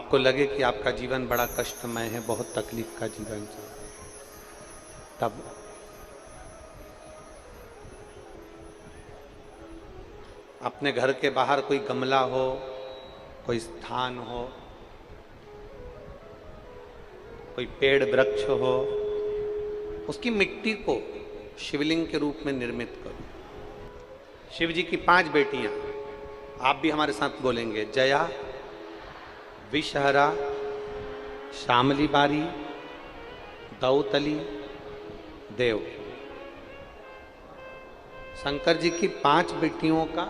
आपको लगे कि आपका जीवन बड़ा कष्टमय है, बहुत तकलीफ का जीवन है, तब अपने घर के बाहर कोई गमला हो, कोई स्थान हो, कोई पेड़ वृक्ष हो, उसकी मिट्टी को शिवलिंग के रूप में निर्मित करो। शिव जी की 5 बेटियां, आप भी हमारे साथ बोलेंगे, जया, विषहरा, श्यामली बारी, दौतली, देव। शंकर जी की 5 बेटियों का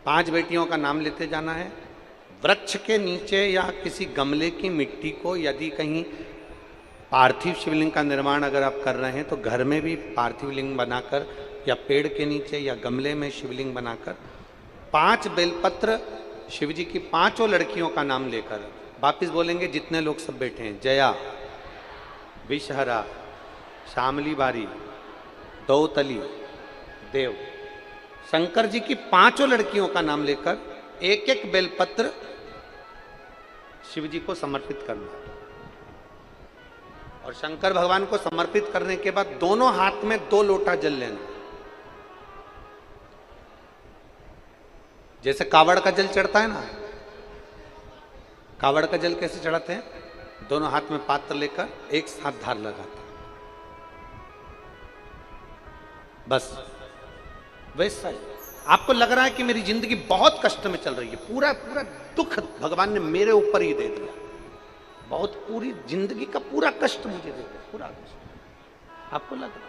पांच बेटियों का नाम लेते जाना है। वृक्ष के नीचे या किसी गमले की मिट्टी को, यदि कहीं पार्थिव शिवलिंग का निर्माण अगर आप कर रहे हैं तो घर में भी पार्थिव लिंग बनाकर या पेड़ के नीचे या गमले में शिवलिंग बनाकर 5 बेलपत्र शिव जी की 5 लड़कियों का नाम लेकर वापिस बोलेंगे, जितने लोग सब बैठे हैं, जया, विषहरा, श्यामली बारी, दौतली, देव। शंकर जी की 5 लड़कियों का नाम लेकर एक एक बेलपत्र शिव जी को समर्पित करना है। और शंकर भगवान को समर्पित करने के बाद दोनों हाथ में 2 लोटा जल लेना। जैसे कावड़ का जल चढ़ता है ना, कावड़ का जल कैसे चढ़ाते हैं? दोनों हाथ में पात्र लेकर एक साथ धार लगाता, बस वैसा ही। आपको लग रहा है कि मेरी जिंदगी बहुत कष्ट में चल रही है, पूरा पूरा दुख भगवान ने मेरे ऊपर ही दे दिया, बहुत पूरी जिंदगी का पूरा कष्ट मुझे दे दिया, पूरा कष्ट आपको लग रहा है?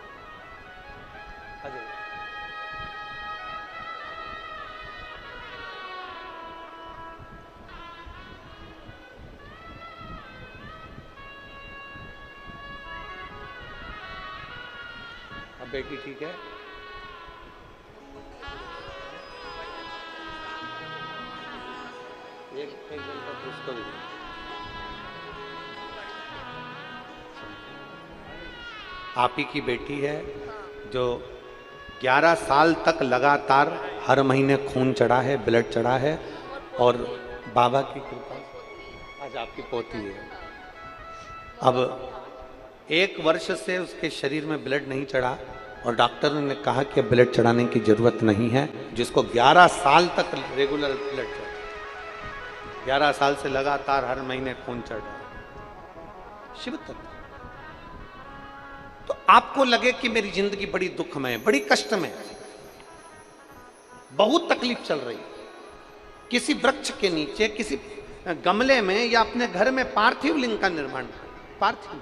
अब बेटी ठीक है? एक उसको भी आप ही की बेटी है जो 11 साल तक लगातार हर महीने खून चढ़ा है, ब्लड चढ़ा है, और बाबा की कृपा आज आपकी पोती है। अब 1 वर्ष से उसके शरीर में ब्लड नहीं चढ़ा और डॉक्टर ने कहा कि ब्लड चढ़ाने की जरूरत नहीं है, जिसको 11 साल तक रेगुलर ब्लड चढ़ा, 11 साल से लगातार हर महीने खून चढ़ रहा है, शिव तत्व। तो आपको लगे कि मेरी जिंदगी बड़ी दुखमय, बड़ी कष्टमय, बहुत तकलीफ चल रही, किसी वृक्ष के नीचे, किसी गमले में या अपने घर में पार्थिव लिंग का निर्माण, पार्थिव,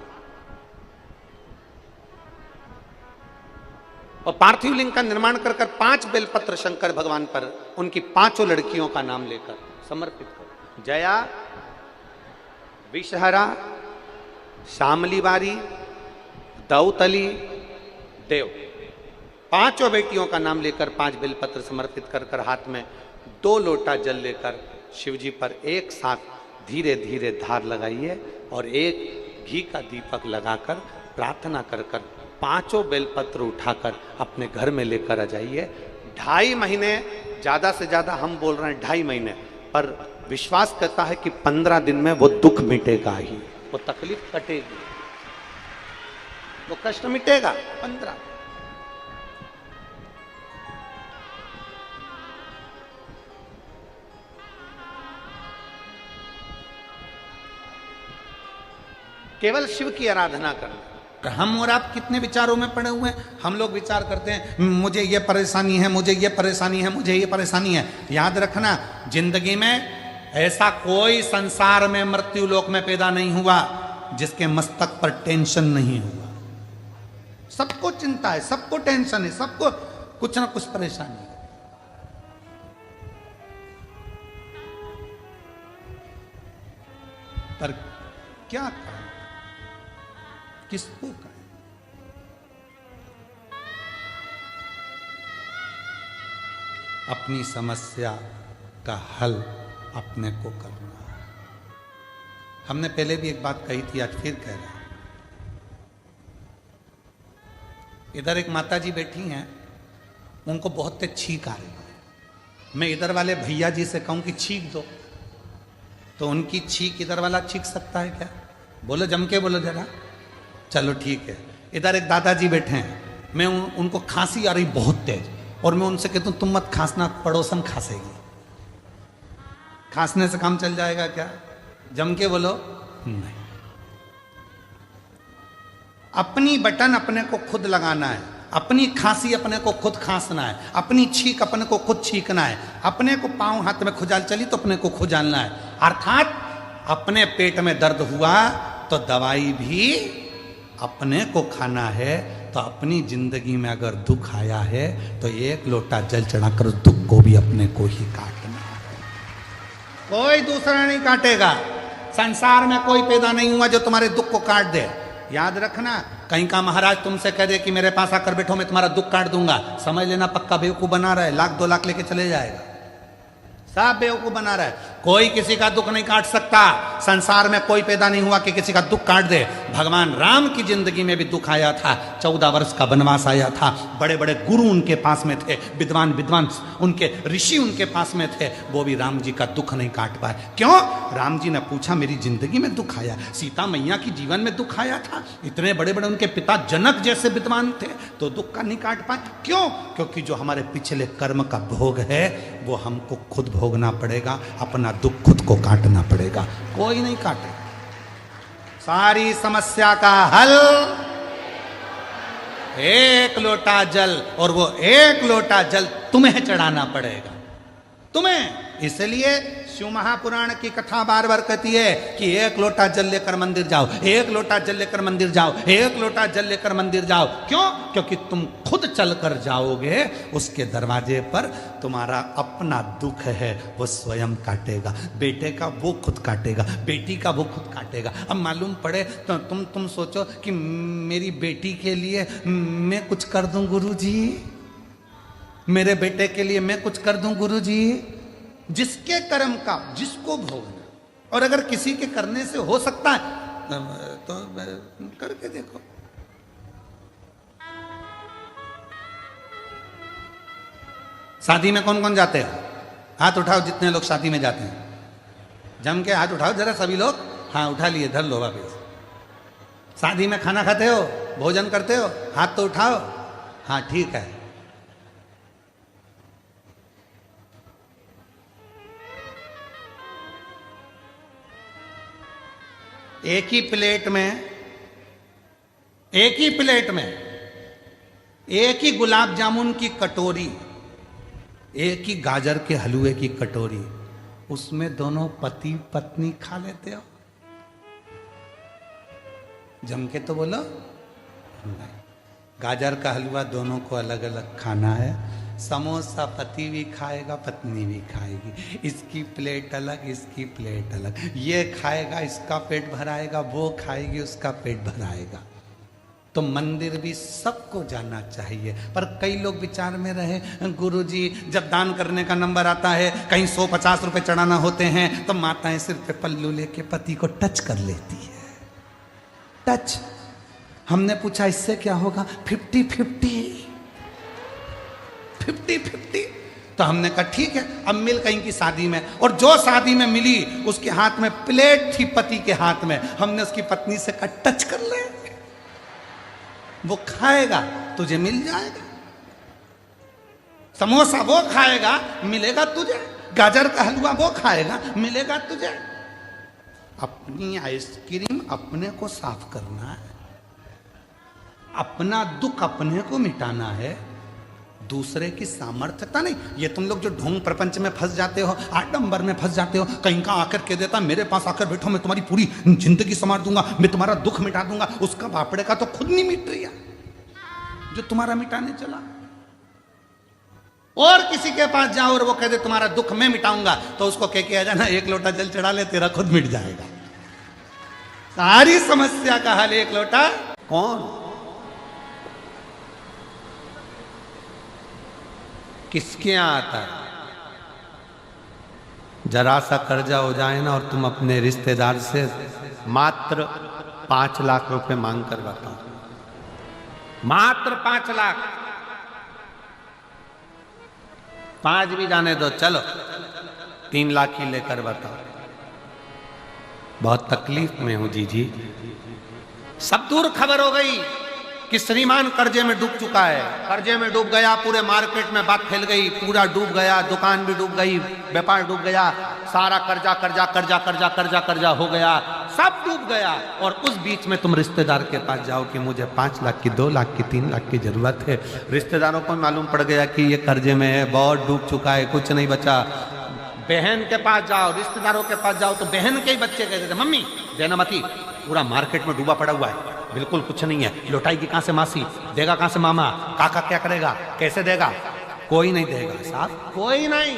और पार्थिव लिंग का निर्माण कर 5 बेलपत्र शंकर भगवान पर उनकी 5 लड़कियों का नाम लेकर समर्पित करो। जया, विषहरा, श्यामली बारी, दौतली, देव। 5 बेटियों का नाम लेकर 5 बेलपत्र समर्पित कर हाथ में 2 लोटा जल लेकर शिव जी पर एक साथ धीरे धीरे धार लगाइए और एक घी का दीपक लगाकर प्रार्थना कर 5 बेलपत्र उठाकर अपने घर में लेकर आ जाइए। 2.5 महीने, ज्यादा से ज्यादा हम बोल रहे हैं 2.5 महीने, पर विश्वास करता है कि 15 दिन में वो दुख मिटेगा ही, वो तकलीफ कटेगी, वो कष्ट मिटेगा 15। केवल शिव की आराधना करना। हम और आप कितने विचारों में पड़े हुए हैं। हम लोग विचार करते हैं, मुझे ये परेशानी है, मुझे ये परेशानी है, मुझे ये परेशानी है। याद रखना, जिंदगी में ऐसा कोई संसार में मृत्यु लोक में पैदा नहीं हुआ जिसके मस्तक पर टेंशन नहीं हुआ। सबको चिंता है, सबको टेंशन है, सबको कुछ ना कुछ परेशानी है। पर क्या करें, किसको करें? अपनी समस्या का हल अपने को करना है। हमने पहले भी एक बात कही थी, आज फिर कह रहा हूं। इधर एक माता जी बैठी हैं, उनको बहुत तेज छींक आ रही है। मैं इधर वाले भैया जी से कहूं कि छींक दो, तो उनकी छींक इधर वाला छींक सकता है क्या? बोलो, जम के बोलो जरा। चलो ठीक है। इधर एक दादाजी बैठे हैं, मैं उनको खांसी आ रही बहुत तेज, और मैं उनसे कहता हूं तुम मत खांसना, पड़ोसन खांसेगी। खांसने से काम चल जाएगा क्या? जम के बोलो। नहीं। अपनी बटन अपने को खुद लगाना है, अपनी खांसी अपने को खुद खांसना है, अपनी छींक अपने को खुद छींकना है, अपने को पांव हाथ में खुजाल चली तो अपने को खुजालना है। अर्थात अपने पेट में दर्द हुआ तो दवाई भी अपने को खाना है। तो अपनी जिंदगी में अगर दुख आया है तो एक लोटा जल चढ़ाकर उस दुख को भी अपने को ही काटना है, कोई दूसरा नहीं काटेगा। संसार में कोई पैदा नहीं हुआ जो तुम्हारे दुख को काट दे। याद रखना, कहीं का महाराज तुमसे कह दे कि मेरे पास आकर बैठो मैं तुम्हारा दुख काट दूंगा, समझ लेना पक्का बेवकूफ बना रहा है, 1,00,000 2,00,000 लेके चले जाएगा। सब बेवकूफ बना रहा है। कोई किसी का दुख नहीं काट सकता। संसार में कोई पैदा नहीं हुआ कि किसी का दुख काट दे। भगवान राम की जिंदगी में भी दुख आया था, 14 वर्ष का वनवास आया था, बड़े बड़े गुरु उनके पास में थे, विद्वान विद्वान उनके ऋषि उनके पास में थे, वो भी राम जी का दुख नहीं काट पाए। क्यों? राम जी ने पूछा मेरी जिंदगी में दुख आया, सीता मैया की जीवन में दुख आया था, इतने बड़े बड़े उनके पिता जनक जैसे विद्वान थे, तो दुख का नहीं काट पाए। क्यों? क्योंकि जो हमारे पिछले कर्म का भोग है वो हमको खुद भोगना पड़ेगा, अपना दुख खुद को काटना पड़ेगा, कोई नहीं काटे। सारी समस्या का हल एक लोटा जल, और वो एक लोटा जल तुम्हें चढ़ाना पड़ेगा, तुम्हें। इसलिए शिव महापुराण की कथा बार बार कहती है कि एक लोटा जल लेकर मंदिर जाओ, एक लोटा जल लेकर मंदिर जाओ, एक लोटा जल लेकर मंदिर जाओ। क्यों? क्योंकि तुम खुद चलकर जाओगे, उसके दरवाजे पर तुम्हारा अपना दुख है वो स्वयं काटेगा। बेटे का वो खुद काटेगा, बेटी का वो खुद काटेगा। अब मालूम पड़े तो तुम सोचो कि मेरी बेटी के लिए मैं कुछ कर दूं गुरुजी, मेरे बेटे के लिए मैं कुछ कर दूं गुरुजी। जिसके कर्म का जिसको भोगना, और अगर किसी के करने से हो सकता है तो करके देखो। शादी में कौन कौन जाते हैं? हाथ उठाओ जितने लोग शादी में जाते हैं, जम के हाथ उठाओ जरा सभी लोग। हाँ उठा लिए, धर लो वापिस। शादी में खाना खाते हो, भोजन करते हो, हाथ तो उठाओ। हाँ ठीक है। एक ही प्लेट में एक ही गुलाब जामुन की कटोरी, एक ही गाजर के हलवे की कटोरी, उसमें दोनों पति पत्नी खा लेते हो? जम के तो बोलो। नहीं, गाजर का हलवा दोनों को अलग अलग खाना है। समोसा पति भी खाएगा, पत्नी भी खाएगी, इसकी प्लेट अलग, इसकी प्लेट अलग। ये खाएगा, इसका पेट भराएगा, वो खाएगी, उसका पेट भराएगा। तो मंदिर भी सबको जाना चाहिए। पर कई लोग विचार में रहे, गुरुजी जब दान करने का नंबर आता है, कहीं 150 रुपए चढ़ाना होते हैं, तो माताएं सिर पे पल्लू लेके पति को टच कर लेती है। टच। हमने पूछा इससे क्या होगा? 50-50। तो हमने कहा ठीक है, अब मिल कहीं की शादी में, और जो शादी में मिली उसके हाथ में प्लेट थी, पति के हाथ में। हमने उसकी पत्नी से कहा टच कर ले, वो खाएगा तुझे मिल जाएगा। समोसा वो खाएगा मिलेगा तुझे, गाजर का हलवा वो खाएगा मिलेगा तुझे। अपनी आइसक्रीम अपने को साफ करना है, अपना दुख अपने को मिटाना है, दूसरे की सामर्थ्यता नहीं। ये तुम लोग जो ढोंग प्रपंच में फंस जाते हो, आडंबर में फंस जाते हो, कहीं का आकर कह देता मेरे पास आकर बैठो मैं तुम्हारी पूरी जिंदगी संवार दूंगा, मैं तुम्हारा दुख मिटा दूंगा। उसका बापड़े का तो खुद नहीं मिट रही है जो तुम्हारा मिटाने चला। और किसी के पास जाओ और वो कह दे तुम्हारा दुख मैं मिटाऊंगा, तो उसको कह के आ जाना एक लोटा जल चढ़ा ले, तेरा खुद मिट जाएगा। सारी समस्या का हल एक लोटा। कौन किसके यहां आता है? जरा सा कर्जा हो जाए ना और तुम अपने रिश्तेदार से मात्र 5 लाख रुपए मांग कर बताओ, मात्र 5 लाख। 5 भी जाने दो, चलो 3 लाख ही लेकर बताओ। बहुत तकलीफ में हूं जी। सब दूर खबर हो गई कि श्रीमान कर्जे में डूब चुका है, कर्जे में डूब गया, पूरे मार्केट में बात फैल गई, पूरा डूब गया, दुकान भी डूब गई, व्यापार डूब गया, सारा कर्जा कर्जा कर्जा कर्जा कर्जा कर्जा हो गया, सब डूब गया। और उस बीच में तुम रिश्तेदार के पास जाओ कि मुझे 5 लाख की, 2 लाख की, 3 लाख की जरूरत है। रिश्तेदारों को मालूम पड़ गया कि ये कर्जे में है, बहुत डूब चुका है, कुछ नहीं बचा। बहन के पास जाओ, रिश्तेदारों के पास जाओ तो बहन के ही बच्चे कहते थे, मम्मी देना मती, पूरा मार्केट में डूबा पड़ा हुआ है, बिल्कुल कुछ नहीं है, लौटाएगी कहां से मासी, देगा कहां से मामा, काका क्या करेगा, कैसे देगा, कोई नहीं देगा साहब, कोई नहीं।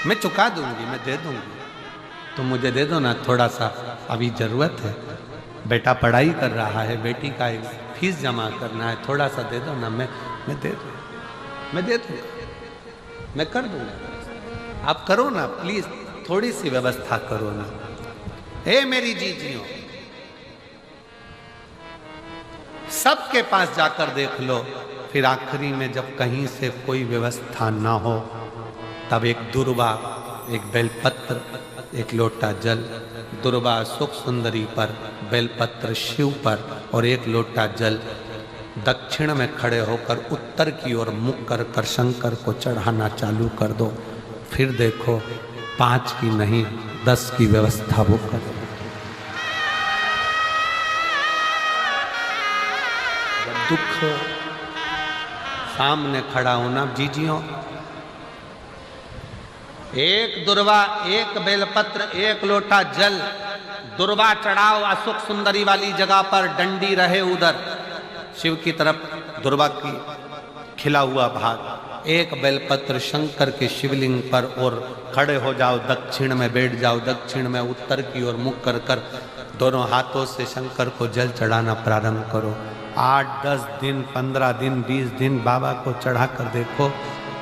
मैं चुका दूंगी, मैं दे दूंगी, तुम मुझे दे दो ना थोड़ा सा, अभी जरूरत है, बेटा पढ़ाई कर रहा है, बेटी का फीस जमा करना है, थोड़ा सा दे दो ना, मैं दे दूंगा, मैं दे दूंगा, मैं कर दूंगा, आप करो ना प्लीज, थोड़ी सी व्यवस्था करो ना। हे मेरी जीजियों, सबके पास जाकर देख लो, फिर आखिरी में जब कहीं से कोई व्यवस्था ना हो, तब एक दुर्वा, एक बेलपत्र, एक लोटा जल, दुर्वा सुख सुंदरी पर, बेलपत्र शिव पर और एक लोटा जल दक्षिण में खड़े होकर उत्तर की ओर मुख कर शंकर को चढ़ाना चालू कर दो। फिर देखो 5 की नहीं 10 की व्यवस्था वो कर दो। दुख सामने खड़ा होना जीजियों, एक दुर्वा, एक बेलपत्र, एक लोटा जल, दुर्वा चढ़ाओ असुख सुंदरी वाली जगह पर, डंडी रहे उधर शिव की तरफ, दुर्वा की खिला हुआ भाग, एक बेलपत्र शंकर के शिवलिंग पर और खड़े हो जाओ, दक्षिण में बैठ जाओ, दक्षिण में उत्तर की ओर मुख कर दोनों हाथों से शंकर को जल चढ़ाना प्रारंभ करो। 8, 10 दिन, 15 दिन, 20 दिन बाबा को चढ़ा कर देखो,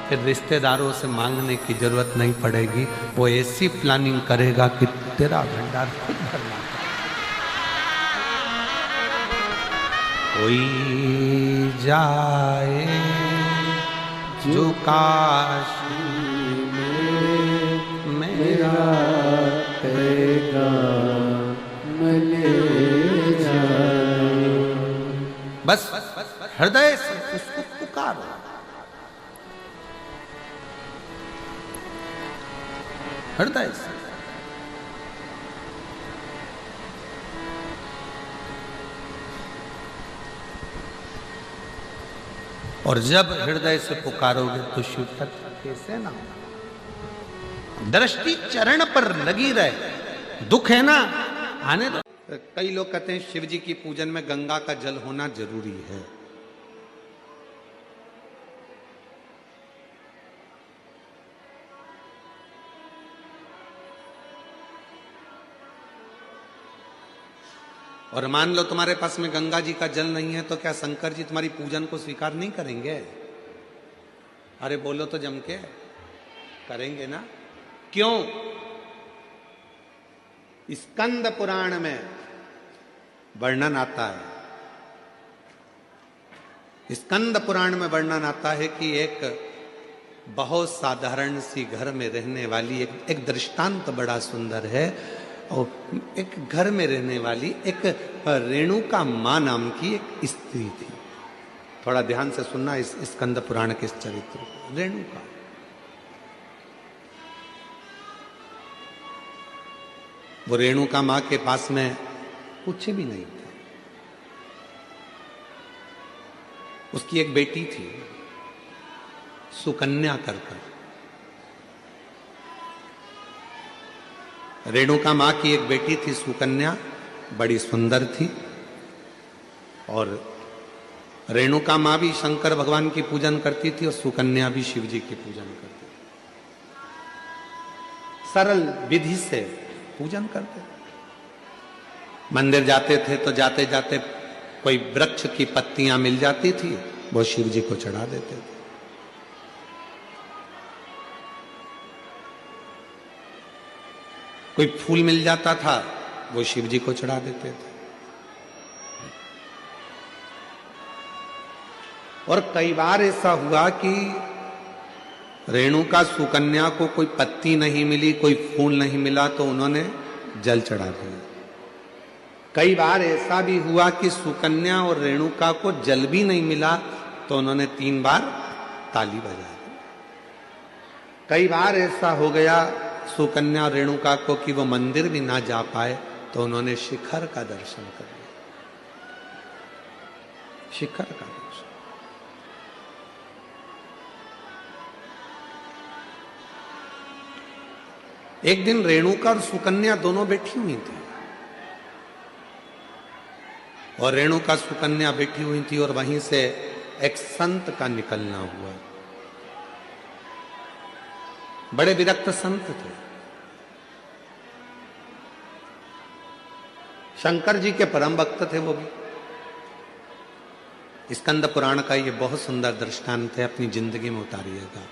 फिर रिश्तेदारों से मांगने की जरूरत नहीं पड़ेगी, वो ऐसी प्लानिंग करेगा कि तेरा भंडार खुद भरना। कोई जाए जो काशी में मेरा ले जाए, बस हृदय से उसको पुकारो। हृदय से और जब हृदय से पुकारोगे तो शिव तत्व कैसे ना हो, दृष्टि चरण पर लगी रहे, दुख है ना आने दो। कई लोग कहते हैं शिव जी की पूजन में गंगा का जल होना जरूरी है। और मान लो तुम्हारे पास में गंगा जी का जल नहीं है, तो क्या शंकर जी तुम्हारी पूजन को स्वीकार नहीं करेंगे? अरे बोलो तो जम के, करेंगे ना। क्यों? स्कंद पुराण में वर्णन आता है, स्कंद पुराण में वर्णन आता है कि एक बहुत साधारण सी घर में रहने वाली एक दृष्टांत बड़ा सुंदर है। और एक घर में रहने वाली एक रेणुका मां नाम की एक स्त्री थी। थोड़ा ध्यान से सुनना इस स्कंद पुराण के इस चरित्र को। रेणुका, वो रेणुका मां के पास में कुछ भी नहीं था। उसकी एक बेटी थी सुकन्या कर। रेणुका मां की एक बेटी थी सुकन्या, बड़ी सुंदर थी। और रेणुका मां भी शंकर भगवान की पूजन करती थी और सुकन्या भी शिव जी की पूजन करती थी। सरल विधि से पूजन करते थे। मंदिर जाते थे तो जाते जाते कोई वृक्ष की पत्तियां मिल जाती थी, वो शिव जी को चढ़ा देते थे। कोई फूल मिल जाता था वो शिव जी को चढ़ा देते थे। और कई बार ऐसा हुआ कि रेणुका सुकन्या को कोई पत्ती नहीं मिली, कोई फूल नहीं मिला, तो उन्होंने जल चढ़ा दिया। कई बार ऐसा भी हुआ कि सुकन्या और रेणुका को जल भी नहीं मिला तो उन्होंने 3 बार ताली बजा दी। कई बार ऐसा हो गया सुकन्या और रेणुका को कि वो मंदिर भी ना जा पाए तो उन्होंने शिखर का दर्शन कर लिया। शिखर का दर्शन। एक दिन रेणुका और सुकन्या दोनों बैठी हुई थी और रेणुका सुकन्या बैठी हुई थी और वहीं से एक संत का निकलना हुआ। बड़े विरक्त संत थे, शंकर जी के परम भक्त थे वो भी। स्कंद पुराण का ये बहुत सुंदर दृष्टांत है, अपनी जिंदगी में उतारिएगा।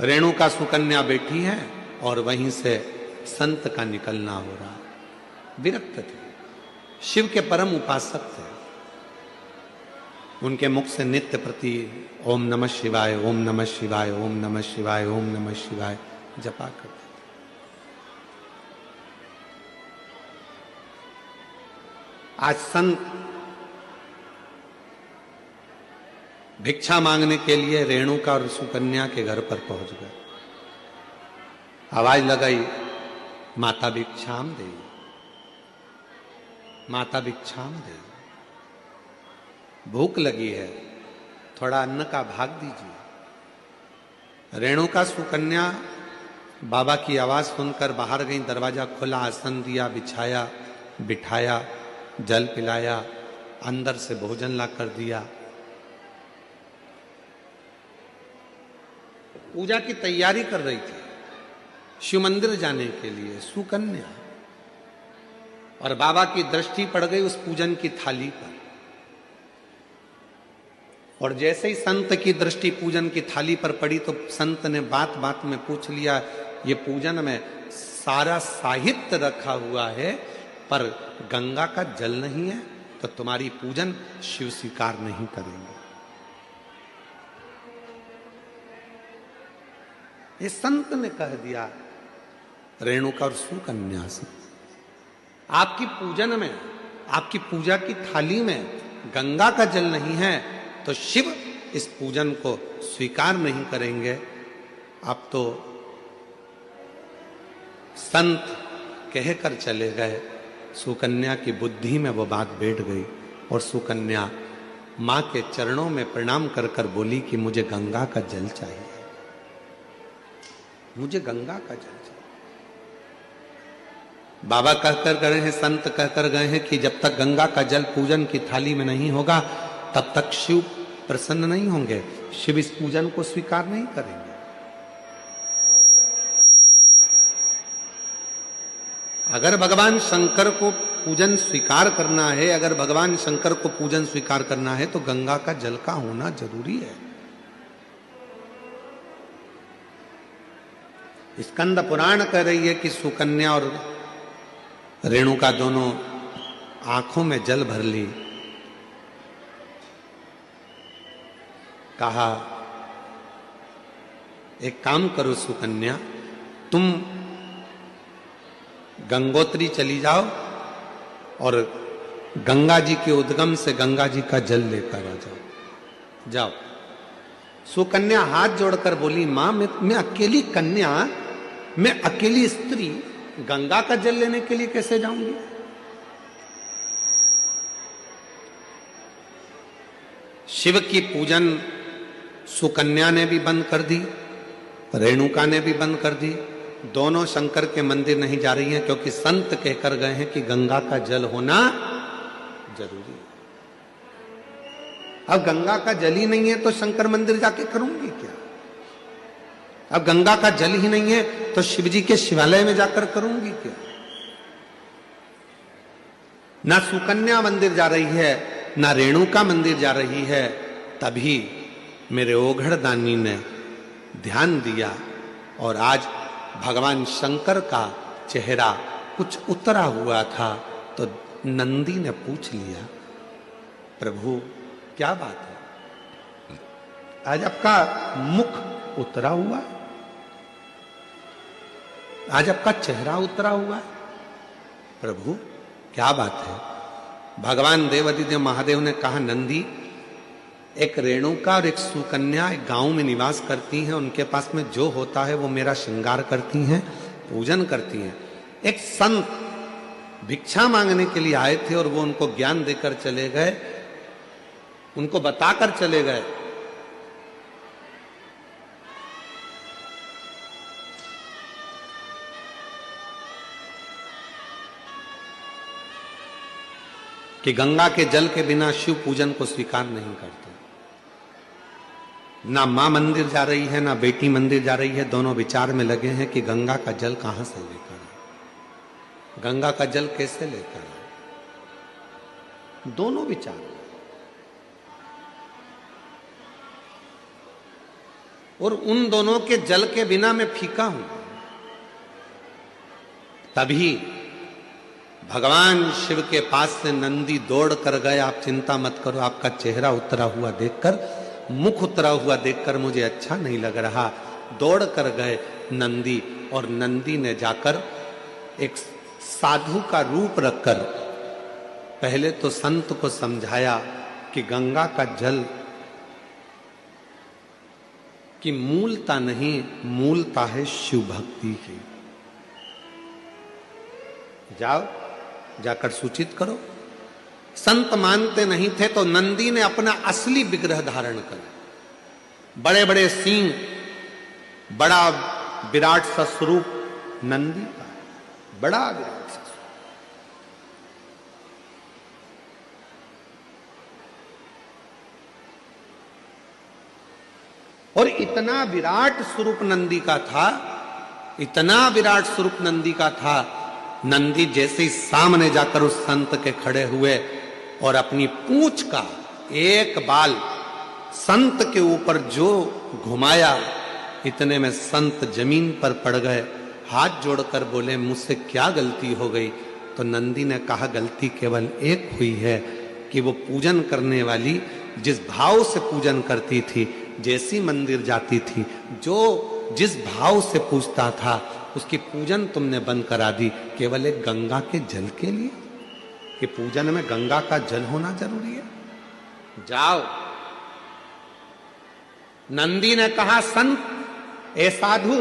रेणुका सुकन्या बैठी है और वहीं से संत का निकलना हो रहा। विरक्त थे, शिव के परम उपासक थे। उनके मुख से नित्य प्रति ओम नमः शिवाय, ओम नमः शिवाय, ओम नमः शिवाय, ओम नमः शिवाय जपा करते थे। आज संत भिक्षा मांगने के लिए रेणुका और सुकन्या के घर पर पहुंच गए। आवाज लगाई, माता भिक्षाम दे, माता भिक्षाम दे, भूख लगी है, थोड़ा अन्न का भाग दीजिए। रेणुका सुकन्या बाबा की आवाज सुनकर बाहर गई। दरवाजा खुला, आसन दिया, बिछाया, बिठाया, जल पिलाया, अंदर से भोजन ला कर दिया। पूजा की तैयारी कर रही थी शिव मंदिर जाने के लिए सुकन्या, और बाबा की दृष्टि पड़ गई उस पूजन की थाली पर। और जैसे ही संत की दृष्टि पूजन की थाली पर पड़ी तो संत ने बात बात में पूछ लिया, ये पूजन में सारा साहित्य रखा हुआ है पर गंगा का जल नहीं है तो तुम्हारी पूजन शिव स्वीकार नहीं करेंगे। ये संत ने कह दिया रेणुका और सुकन्या से, आपकी पूजन में, आपकी पूजा की थाली में गंगा का जल नहीं है तो शिव इस पूजन को स्वीकार नहीं करेंगे। अब तो संत कहकर चले गए। सुकन्या की बुद्धि में वो बात बैठ गई और सुकन्या मां के चरणों में प्रणाम कर कर बोली कि मुझे गंगा का जल चाहिए, मुझे गंगा का जल चाहिए। बाबा कहकर गए हैं, संत कहकर गए हैं कि जब तक गंगा का जल पूजन की थाली में नहीं होगा तब तक शिव प्रसन्न नहीं होंगे, शिव इस पूजन को स्वीकार नहीं करेंगे। अगर भगवान शंकर को पूजन स्वीकार करना है, अगर भगवान शंकर को पूजन स्वीकार करना है तो गंगा का जल का होना जरूरी है। स्कंद पुराण कह रही है कि सुकन्या और रेणुका दोनों आंखों में जल भर ली। कहा एक काम करो सुकन्या, तुम गंगोत्री चली जाओ और गंगा जी के उद्गम से गंगा जी का जल लेकर आ जाओ। जाओ। सुकन्या हाथ जोड़कर बोली, मां मैं अकेली कन्या, मैं अकेली स्त्री गंगा का जल लेने के लिए कैसे जाऊंगी? शिव की पूजन सुकन्या ने भी बंद कर दी, रेणुका ने भी बंद कर दी। दोनों शंकर के मंदिर नहीं जा रही हैं क्योंकि संत कहकर गए हैं कि गंगा का जल होना जरूरी है। अब गंगा का जल ही नहीं है तो शंकर मंदिर जाके करूंगी क्या? अब गंगा का जल ही नहीं है तो शिव जी के शिवालय में जाकर करूंगी क्या? ना सुकन्या मंदिर जा रही है, ना रेणुका मंदिर जा रही है। तभी मेरे ओघड़ दानी ने ध्यान दिया और आज भगवान शंकर का चेहरा कुछ उतरा हुआ था, तो नंदी ने पूछ लिया, प्रभु क्या बात है, आज आपका मुख उतरा हुआ है, आज आपका चेहरा उतरा हुआ है, प्रभु क्या बात है। भगवान देवादिदेव महादेव ने कहा, नंदी, एक रेणुका और एक सुकन्या एक गांव में निवास करती हैं, उनके पास में जो होता है वो मेरा श्रृंगार करती हैं, पूजन करती हैं। एक संत भिक्षा मांगने के लिए आए थे और वो उनको ज्ञान देकर चले गए, उनको बताकर चले गए कि गंगा के जल के बिना शिव पूजन को स्वीकार नहीं करते। ना मां मंदिर जा रही है, ना बेटी मंदिर जा रही है, दोनों विचार में लगे हैं कि गंगा का जल कहां से लेकर आए, गंगा का जल कैसे लेकर आए, दोनों विचार। और उन दोनों के जल के बिना मैं फीका हूं। तभी भगवान शिव के पास से नंदी दौड़ कर गए, आप चिंता मत करो, आपका चेहरा उतरा हुआ देखकर, मुख उतरा हुआ देखकर मुझे अच्छा नहीं लग रहा। दौड़ कर गए नंदी, और नंदी ने जाकर एक साधु का रूप रखकर पहले तो संत को समझाया कि गंगा का जल की मूलता नहीं, मूलता है शिव भक्ति की। जाओ जाकर सूचित करो। संत मानते नहीं थे तो नंदी ने अपना असली विग्रह धारण कर, बड़े बड़े सींग, बड़ा विराट सा स्वरूप नंदी का, बड़ा विराट सा स्वरूप। और इतना विराट स्वरूप नंदी का था, इतना विराट स्वरूप नंदी का था, नंदी जैसे ही सामने जाकर उस संत के खड़े हुए और अपनी पूंछ का एक बाल संत के ऊपर जो घुमाया, इतने में संत जमीन पर पड़ गए, हाथ जोड़कर बोले, मुझसे क्या गलती हो गई। तो नंदी ने कहा, गलती केवल एक हुई है कि वो पूजन करने वाली जिस भाव से पूजन करती थी, जैसी मंदिर जाती थी, जो जिस भाव से पूजता था, उसकी पूजन तुमने बंद करा दी, केवल एक गंगा के जल के लिए, कि पूजन में गंगा का जल होना जरूरी है। जाओ। नंदी ने कहा, संत, ए साधु,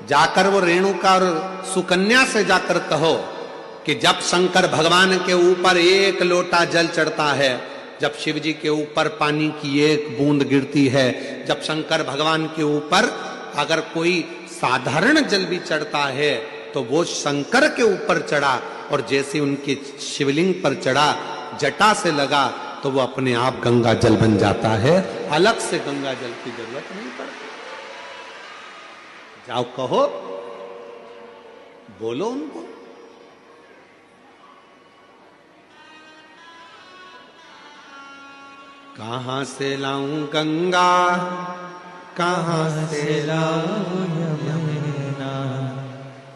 जाकर वो रेणुका और सुकन्या से जाकर कहो कि जब शंकर भगवान के ऊपर एक लोटा जल चढ़ता है, जब शिव जी के ऊपर पानी की एक बूंद गिरती है, जब शंकर भगवान के ऊपर अगर कोई साधारण जल भी चढ़ता है तो वो शंकर के ऊपर चढ़ा, और जैसे उनके शिवलिंग पर चढ़ा, जटा से लगा, तो वो अपने आप गंगा जल बन जाता है, अलग से गंगा जल की जरूरत नहीं पड़ती। जाओ कहो, बोलो उनको। कहां से लाऊं गंगा, कहां से लाऊं यमुना,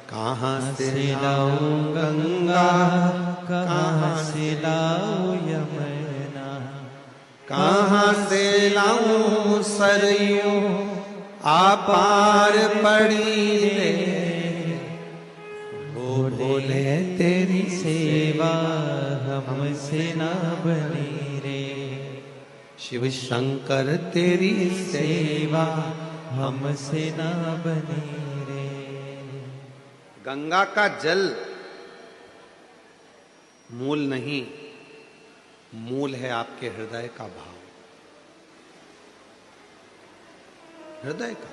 कहां से लाऊं गंगा, कहां से लाऊं यमुना, कहां से लाऊं सरयू आपार पड़ी रे, बोले तेरी सेवा हमसे ना बनी रे, शिव शंकर तेरी सेवा हमसे ना बनी रे। गंगा का जल मूल नहीं, मूल है आपके हृदय का भाव, हृदय का।